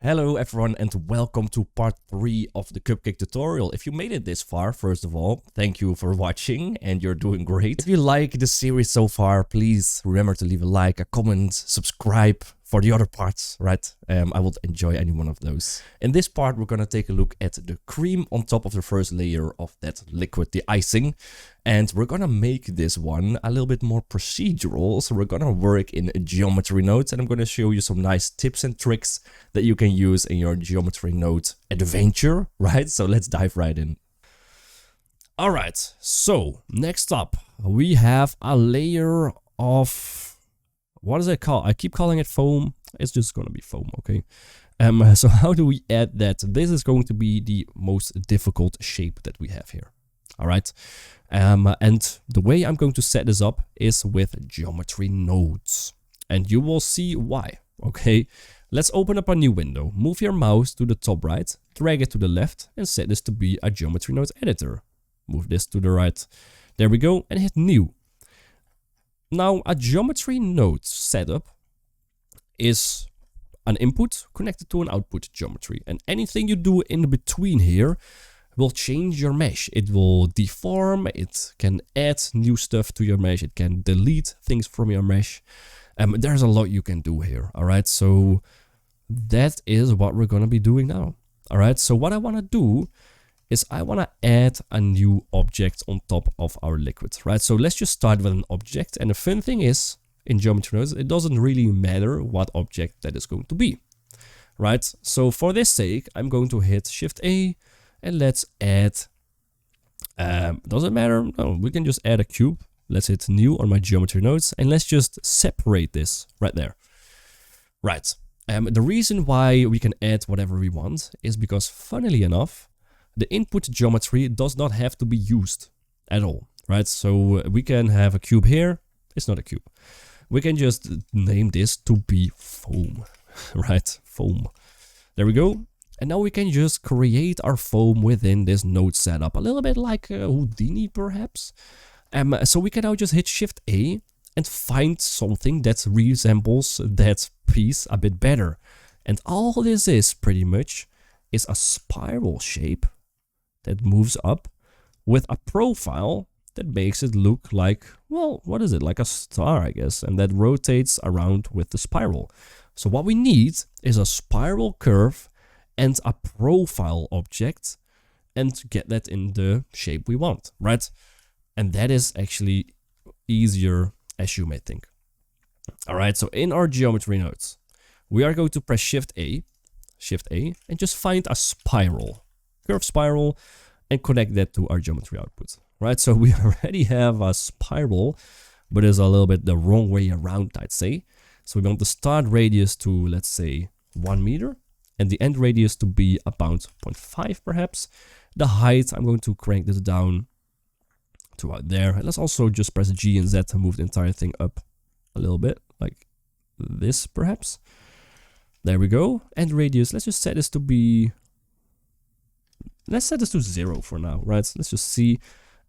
Hello everyone and welcome to part 3 of the Cupcake tutorial. If you made it this far, first of all, thank you for watching and you're doing great. If you like the series so far, please remember to leave a like, a comment, subscribe for the other parts, right? I would enjoy any one of those. In this part, we're gonna take a look at the cream on top of the first layer of that liquid, the icing. And we're gonna make this one a little bit more procedural. So we're gonna work in geometry nodes and I'm gonna show you some nice tips and tricks that you can use in your geometry node adventure, right? So let's dive right in. Alright, so next up we have a layer of, what is it called? I keep calling it foam. It's just gonna be foam, okay? So how do we add that? This is going to be the most difficult shape that we have here. Alright, and the way I'm going to set this up is with geometry nodes. And you will see why, okay? Let's open up a new window. Move your mouse to the top right, drag it to the left, and set this to be a geometry node editor. Move this to the right. There we go, and hit new. Now, a geometry node setup is an input connected to an output geometry. And anything you do in between here will change your mesh. It will deform, it can add new stuff to your mesh, it can delete things from your mesh. There's a lot you can do here, alright? So that is what we're gonna be doing now, alright? So what I wanna do is I want to add a new object on top of our liquid, right? So let's just start with an object. And the fun thing is, in geometry nodes, it doesn't really matter what object that is going to be, right? So for this sake, I'm going to hit Shift A and let's add, doesn't matter, no, we can just add a cube. Let's hit new on my geometry nodes and let's just separate this right there. Right, the reason why we can add whatever we want is because, funnily enough, the input geometry does not have to be used at all, right? So we can have a cube here. It's not a cube. We can just name this to be foam, right? Foam. There we go. And now we can just create our foam within this node setup, a little bit like Houdini, perhaps. So we can now just hit Shift A and find something that resembles that piece a bit better. And all this is pretty much is a spiral shape that moves up with a profile that makes it look like, well, what is it? Like a star, I guess, and that rotates around with the spiral. So what we need is a spiral curve and a profile object and get that in the shape we want, right? And that is actually easier as you may think. All right, so in our geometry nodes, we are going to press Shift A, and just find a spiral, curve spiral, and connect that to our geometry output, right? So we already have a spiral, but it's a little bit the wrong way around, I'd say. So we want the start radius to, let's say, 1 meter, and the end radius to be about 0.5 perhaps. The height, I'm going to crank this down to about there. And let's also just press G and Z to move the entire thing up a little bit, like this perhaps. There we go. And radius, let's just set this to be, let's set this to 0 for now, right? So let's just see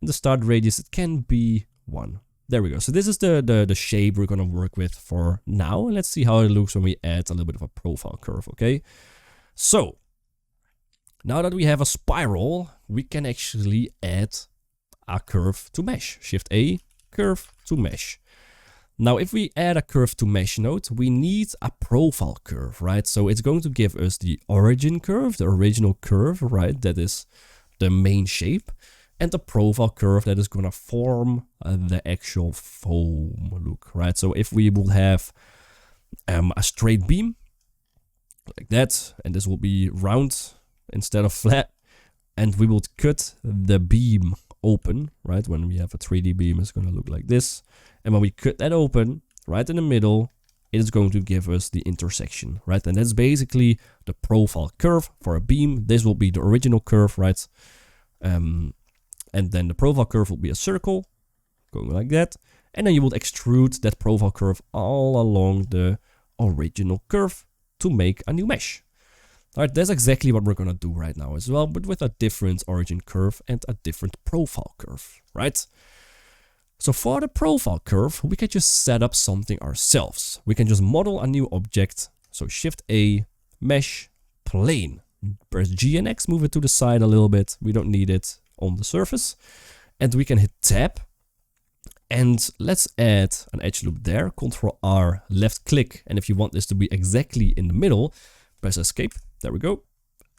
the start radius, it can be 1. There we go. So this is the shape we're gonna work with for now. And let's see how it looks when we add a little bit of a profile curve, okay? So now that we have a spiral, we can actually add a curve to mesh. Shift A, curve to mesh. Now, if we add a curve to mesh node, we need a profile curve, right? So it's going to give us the origin curve, the original curve, right? That is the main shape, and the profile curve that is going to form the actual foam look, right? So if we will have a straight beam like that, and this will be round instead of flat, and we will cut the beam open, right? When we have a 3D beam, it's going to look like this. And when we cut that open, right in the middle, it is going to give us the intersection, right? And that's basically the profile curve for a beam. This will be the original curve, right? And then the profile curve will be a circle, going like that. And then you will extrude that profile curve all along the original curve to make a new mesh. All right, that's exactly what we're gonna do right now as well, but with a different origin curve and a different profile curve, right? So for the profile curve, we can just set up something ourselves. We can just model a new object. So Shift A, Mesh, plane. Press G and X, move it to the side a little bit. We don't need it on the surface. And we can hit tab. And let's add an edge loop there. Ctrl R, left click. And if you want this to be exactly in the middle, press escape. There we go.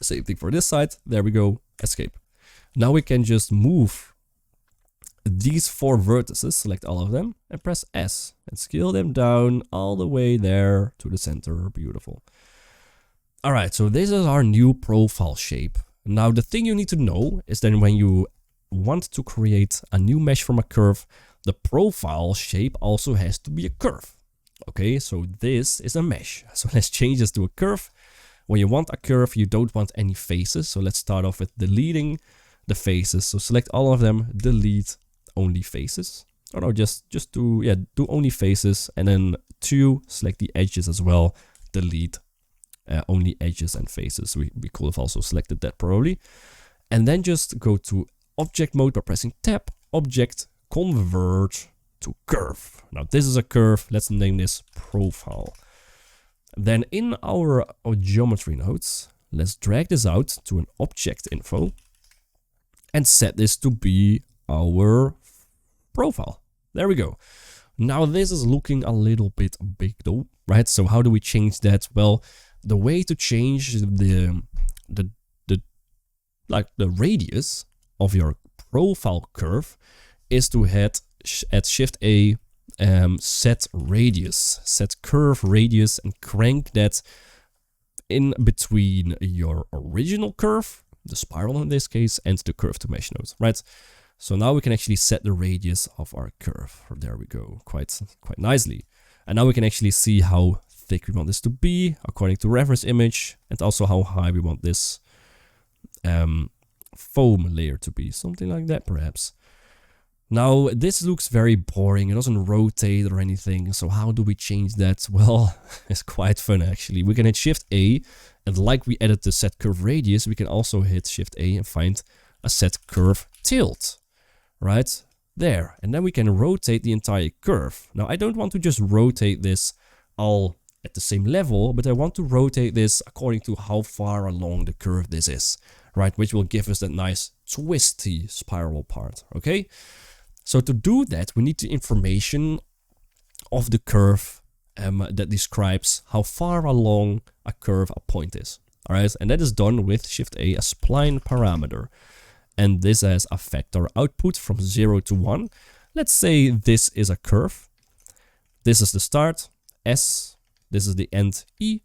Same thing for this side. There we go. Escape. Now we can just move these 4 vertices, select all of them, and press S. And scale them down all the way there to the center. Beautiful. Alright, so this is our new profile shape. Now the thing you need to know is that when you want to create a new mesh from a curve, the profile shape also has to be a curve. Okay, so this is a mesh. So let's change this to a curve. When you want a curve, you don't want any faces. So let's start off with deleting the faces. So select all of them, delete only faces. Or no, just do only faces. And then 2, select the edges as well, delete only edges and faces. We could have also selected that probably. And then just go to object mode by pressing tab, object, convert to curve. Now this is a curve. Let's name this profile. Then in our geometry nodes, let's drag this out to an object info and set this to be our profile. There we go. Now this is looking a little bit big though, right? So how do we change that? Well, the way to change the radius of your profile curve is to hit Shift A, set radius, set curve radius, and crank that in between your original curve, the spiral in this case, and the curve to mesh node, right? So now we can actually set the radius of our curve. There we go, quite nicely. And now we can actually see how thick we want this to be according to reference image, and also how high we want this foam layer to be, something like that perhaps. Now this looks very boring, it doesn't rotate or anything, so how do we change that? Well, it's quite fun actually. We can hit Shift A, and like we added the set curve radius, we can also hit Shift A and find a set curve tilt, right there. And then we can rotate the entire curve. Now I don't want to just rotate this all at the same level, but I want to rotate this according to how far along the curve this is, right? Which will give us that nice twisty spiral part, okay? So to do that, we need the information of the curve that describes how far along a curve a point is, all right? And that is done with Shift A, a spline parameter. And this has a vector output from 0 to 1. Let's say this is a curve. This is the start, S. This is the end, E.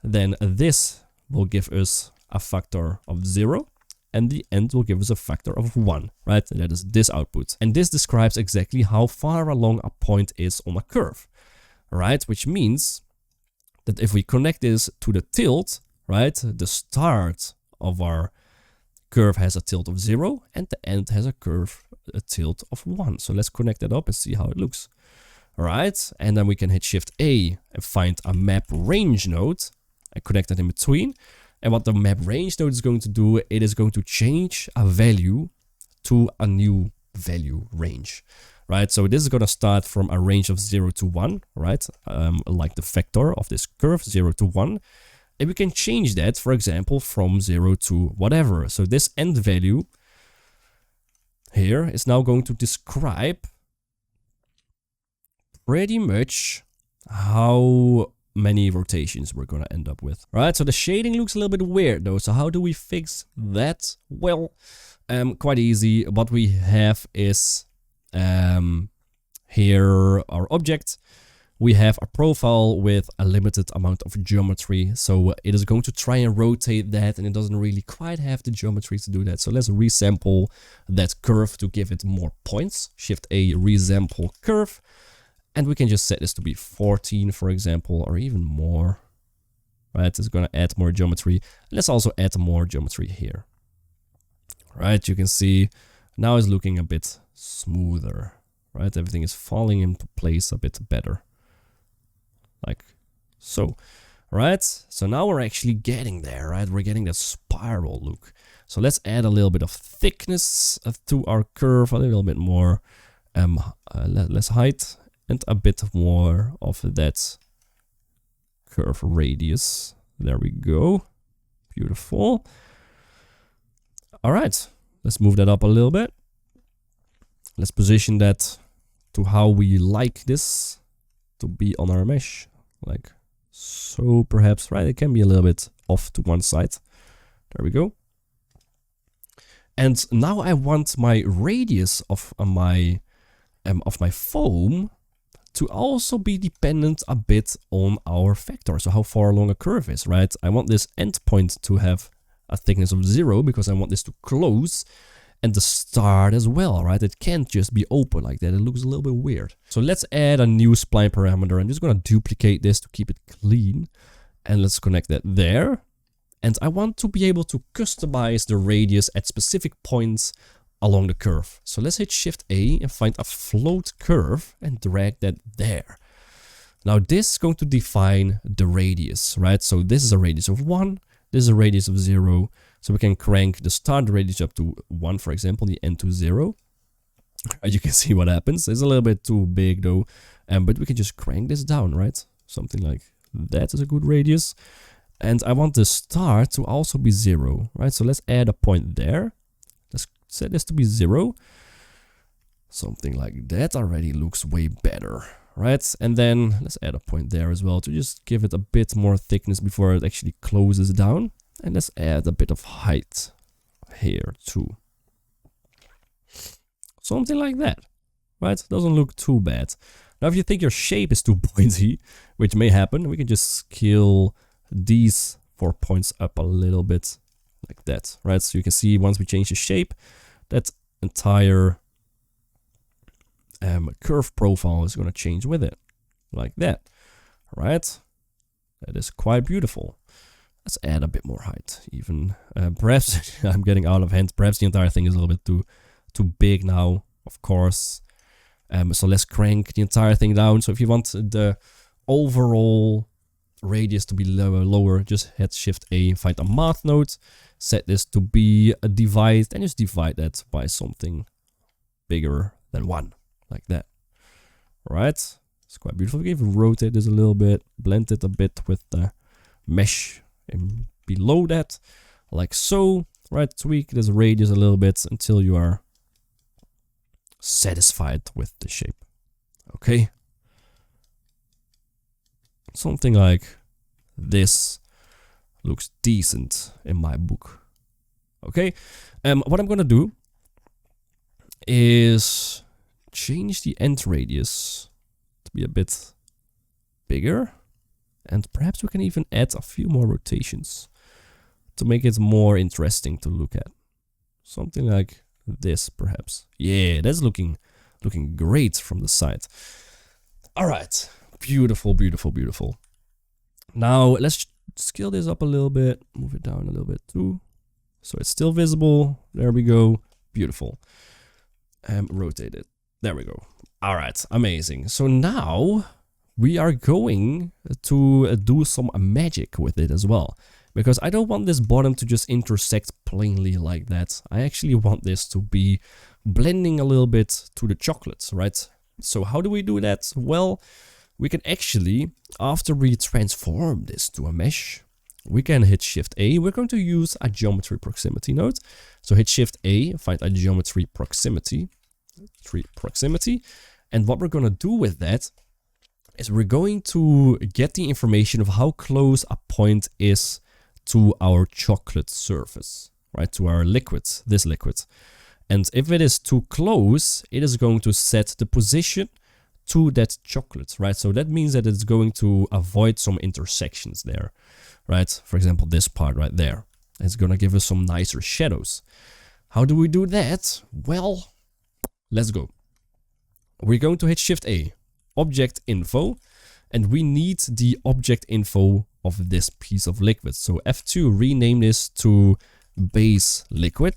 Then this will give us a factor of 0. And the end will give us a factor of 1, right? And that is this output. And this describes exactly how far along a point is on a curve, right? Which means that if we connect this to the tilt, right? The start of our curve has a tilt of 0 and the end has a tilt of 1. So let's connect that up and see how it looks. All right, and then we can hit Shift A and find a map range node and connect that in between. And what the map range node is going to do, it is going to change a value to a new value range, right? So this is going to start from a range of 0 to 1, right? Like the vector of this curve, 0 to 1. And we can change that, for example, from 0 to whatever. So this end value here is now going to describe pretty much how many rotations we're going to end up with. Right, so the shading looks a little bit weird though. So how do we fix that? Well, quite easy. What we have is here our object. We have a profile with a limited amount of geometry. So it is going to try and rotate that, and it doesn't really quite have the geometry to do that. So let's resample that curve to give it more points. Shift A, resample curve. And we can just set this to be 14, for example, or even more. Right, it's going to add more geometry. Let's also add more geometry here. Right, you can see now it's looking a bit smoother. Right, everything is falling into place a bit better. Like so. Right, so now we're actually getting there, right? We're getting that spiral look. So let's add a little bit of thickness to our curve, a little bit more, less height. And a bit more of that curve radius. There we go. Beautiful. All right, let's move that up a little bit. Let's position that to how we like this to be on our mesh. Like so, perhaps, right? It can be a little bit off to one side. There we go. And now I want my radius of my foam to also be dependent a bit on our vector. So how far along a curve is, right? I want this endpoint to have a thickness of 0 because I want this to close, and the start as well, right? It can't just be open like that. It looks a little bit weird. So let's add a new spline parameter. I'm just going to duplicate this to keep it clean. And let's connect that there. And I want to be able to customize the radius at specific points along the curve. So let's hit Shift A and find a float curve and drag that there. Now this is going to define the radius, right? So this is a radius of 1. This is a radius of 0. So we can crank the start radius up to 1, for example, the end to 0. As you can see what happens. It's a little bit too big though. But we can just crank this down, right? Something like that is a good radius. And I want the start to also be 0, right? So let's add a point there. Let's set this to be 0. Something like that already looks way better, right? And then let's add a point there as well to just give it a bit more thickness before it actually closes down. And let's add a bit of height here too. Something like that, right? Doesn't look too bad. Now, if you think your shape is too pointy, which may happen, we can just scale these 4 points up a little bit like that, right? So you can see once we change the shape, that entire curve profile is going to change with it, like that, right? That is quite beautiful. Let's add a bit more height, even. Perhaps I'm getting out of hand. Perhaps the entire thing is a little bit too big now, of course. So let's crank the entire thing down. So if you want the overall radius to be lower, just hit Shift A, find a math node, set this to be a divide, and just divide that by something bigger than 1, like that. All right, it's quite beautiful. We can even rotate this a little bit, blend it a bit with the mesh and below that, like so. Right, tweak this radius a little bit until you are satisfied with the shape. Okay. Something like this looks decent in my book. Okay. What I'm gonna do is change the end radius to be a bit bigger, and perhaps we can even add a few more rotations to make it more interesting to look at. Something like this, perhaps. Yeah, that's looking great from the side. All right, beautiful, beautiful, beautiful. Now let's scale this up a little bit, move it down a little bit too, so it's still visible. There we go, beautiful. Rotate it. There we go. All right, amazing. So now we are going to do some magic with it as well, because I don't want this bottom to just intersect plainly like that. I actually want this to be blending a little bit to the chocolates, right? So how do we do that? Well, we can actually, after we transform this to a mesh, we can hit Shift A. We're going to use a geometry proximity node. So hit Shift A, find a geometry proximity. And what we're going to do with that is we're going to get the information of how close a point is to our chocolate surface, right? To our liquid, this liquid. And if it is too close, it is going to set the position to that chocolate, right? So that means that it's going to avoid some intersections there, right? For example, this part right there. It's going to give us some nicer shadows. How do we do that? Well, let's go. We're going to hit Shift A, Object Info, and we need the object info of this piece of liquid. So F2, rename this to base liquid.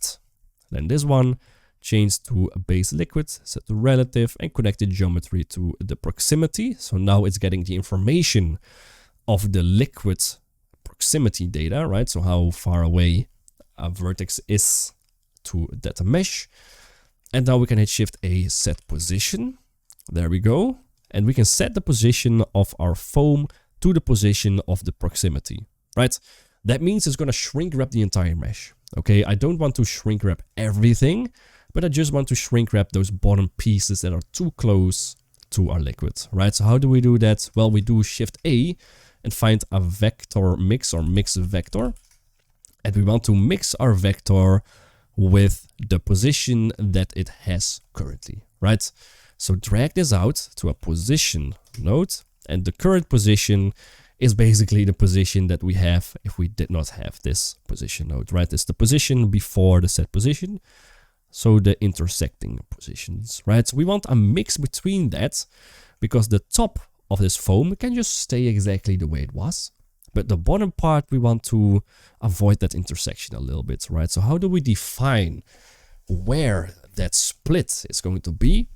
Then this one, change to a base liquid, set to relative, and connect the geometry to the proximity. So now it's getting the information of the liquid proximity data, right? So how far away a vertex is to that mesh. And now we can hit Shift A, set position. There we go. And we can set the position of our foam to the position of the proximity, right? That means it's going to shrink wrap the entire mesh. Okay, I don't want to shrink wrap everything, but I just want to shrink wrap those bottom pieces that are too close to our liquid, right? So how do we do that? Well, we do Shift A and find a vector mix or mix vector. And we want to mix our vector with the position that it has currently, right? So drag this out to a position node, and the current position is basically the position that we have if we did not have this position node, right? It's the position before the set position, so the intersecting positions, right? So we want a mix between that, because the top of this foam can just stay exactly the way it was, but the bottom part we want to avoid that intersection a little bit, right? So how do we define where that split is going to be?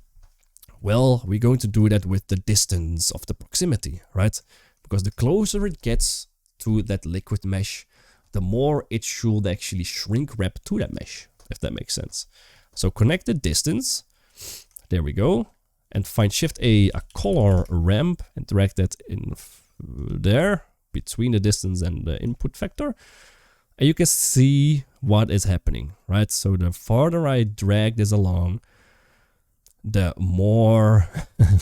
Well, we're going to do that with the distance of the proximity, right? Because the closer it gets to that liquid mesh, the more it should actually shrink wrap to that mesh, if that makes sense. So connect the distance, there we go, and find Shift A color ramp and drag that in there between the distance and the input vector. And you can see what is happening, right? So the farther I drag this along, the more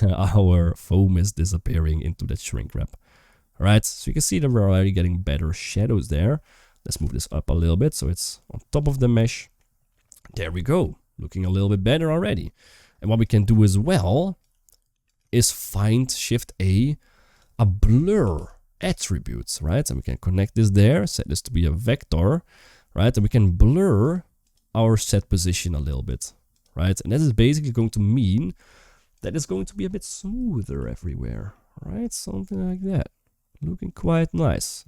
our foam is disappearing into that shrink wrap. Right, so you can see that we're already getting better shadows there. Let's move this up a little bit so it's on top of the mesh. There we go, looking a little bit better already. And what we can do as well is find Shift A blur attributes, right? And we can connect this there, set this to be a vector, right? And we can blur our set position a little bit, right? And that is basically going to mean that it's going to be a bit smoother everywhere, right? Something like that. Looking quite nice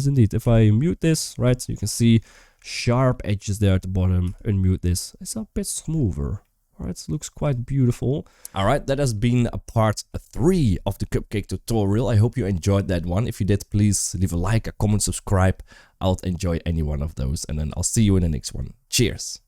indeed. If I mute this, right, you can see sharp edges there at the bottom. Unmute this, it's a bit smoother. Alright, looks quite beautiful. Alright, that has been a part 3 of the Cupcake tutorial. I hope you enjoyed that one. If you did, please leave a like, a comment, subscribe. I'll enjoy any one of those, and then I'll see you in the next one. Cheers!